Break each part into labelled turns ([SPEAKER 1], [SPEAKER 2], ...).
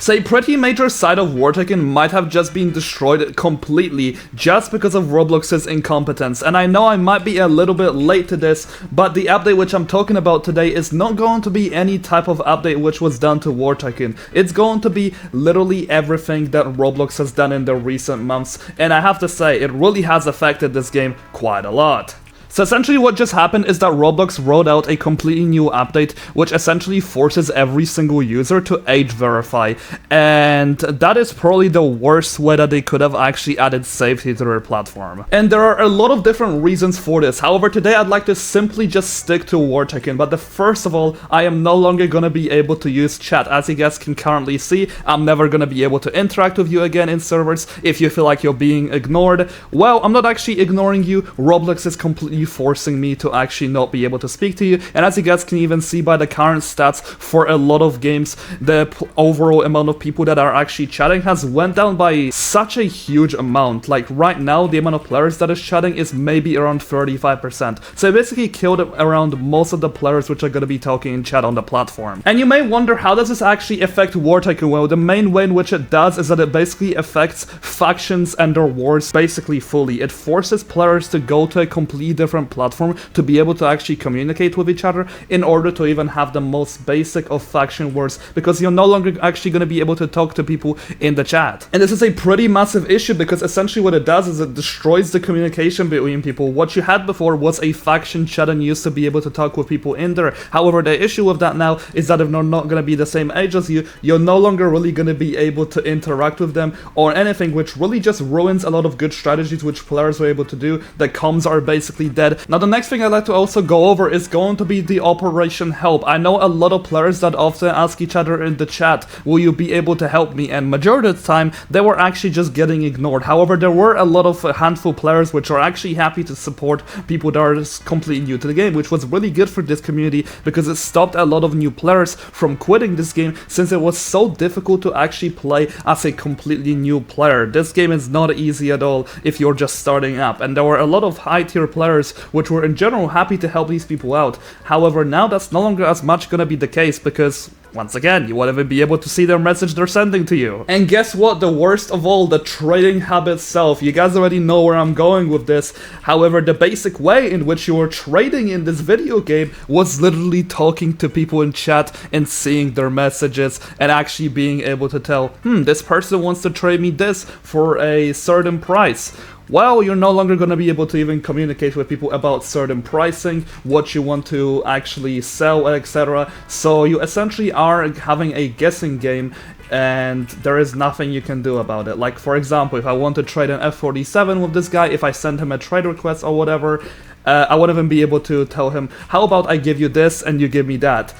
[SPEAKER 1] So a pretty major side of War Tycoon might have just been destroyed completely just because of Roblox's incompetence. And I know I might be a little bit late to this, but the update which I'm talking about today is not going to be any type of update which was done to War Tycoon. It's going to be literally everything that Roblox has done in the recent months, and I have to say, it really has affected this game quite a lot. So essentially what just happened is that Roblox rolled out a completely new update which essentially forces every single user to age verify, and that is probably the worst way that they could have actually added safety to their platform. And there are a lot of different reasons for this. However, today I'd like to simply just stick to War Tycoon, but first of all, I am no longer gonna be able to use chat. As you guys can currently see, I'm never gonna be able to interact with you again in servers. If you feel like you're being ignored, well, I'm not actually ignoring you. Roblox is completely forcing me to actually not be able to speak to you, and as you guys can even see by the current stats for a lot of games, the overall amount of people that are actually chatting has went down by such a huge amount. Like right now, the amount of players that is chatting is maybe around 35%. So I basically killed around most of the players which are going to be talking in chat on the platform. And you may wonder, how does this actually affect War Tycoon? Well, the main way in which it does is that it basically affects factions and their wars basically fully. It forces players to go to a completely different platform to be able to actually communicate with each other in order to even have the most basic of faction wars, because you're no longer actually going to be able to talk to people in the chat. And this is a pretty massive issue because essentially what it does is it destroys the communication between people. What you had before was a faction chat and you used to be able to talk with people in there. However, the issue with that now is that if they're not going to be the same age as you, you're no longer really going to be able to interact with them or anything, which really just ruins a lot of good strategies which players were able to do. The comms are basically dead. Now the next thing I'd like to also go over is going to be the Operation Help. I know a lot of players that often ask each other in the chat, will you be able to help me? And majority of the time, they were actually just getting ignored. However, there were a lot of handful players which are actually happy to support people that are completely new to the game, which was really good for this community because it stopped a lot of new players from quitting this game since it was so difficult to actually play as a completely new player. This game is not easy at all if you're just starting up, and there were a lot of high tier players which were in general happy to help these people out. However, now that's no longer as much gonna be the case because, once again, you won't even be able to see their message they're sending to you. And guess what? The worst of all, the trading hub itself. You guys already know where I'm going with this. However, the basic way in which you were trading in this video game was literally talking to people in chat and seeing their messages and actually being able to tell, this person wants to trade me this for a certain price. Well, you're no longer going to be able to even communicate with people about certain pricing, what you want to actually sell, etc. So you essentially are having a guessing game, and there is nothing you can do about it. Like, for example, if I want to trade an F-47 with this guy, if I send him a trade request or whatever, I wouldn't even be able to tell him, how about I give you this and you give me that?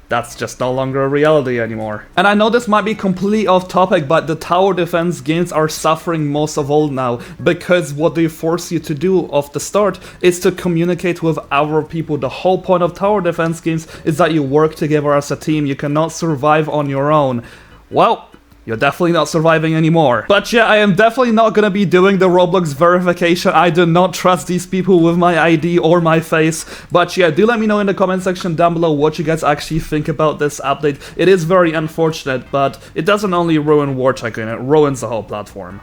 [SPEAKER 1] That's just no longer a reality anymore. And I know this might be completely off topic, but the tower defense games are suffering most of all now, because what they force you to do off the start is to communicate with other people. The whole point of tower defense games is that you work together as a team. You cannot survive on your own. Well, you're definitely not surviving anymore. But yeah, I am definitely not gonna be doing the Roblox verification. I do not trust these people with my ID or my face. But yeah, do let me know in the comment section down below what you guys actually think about this update. It is very unfortunate, but it doesn't only ruin War Tycoon, it ruins the whole platform.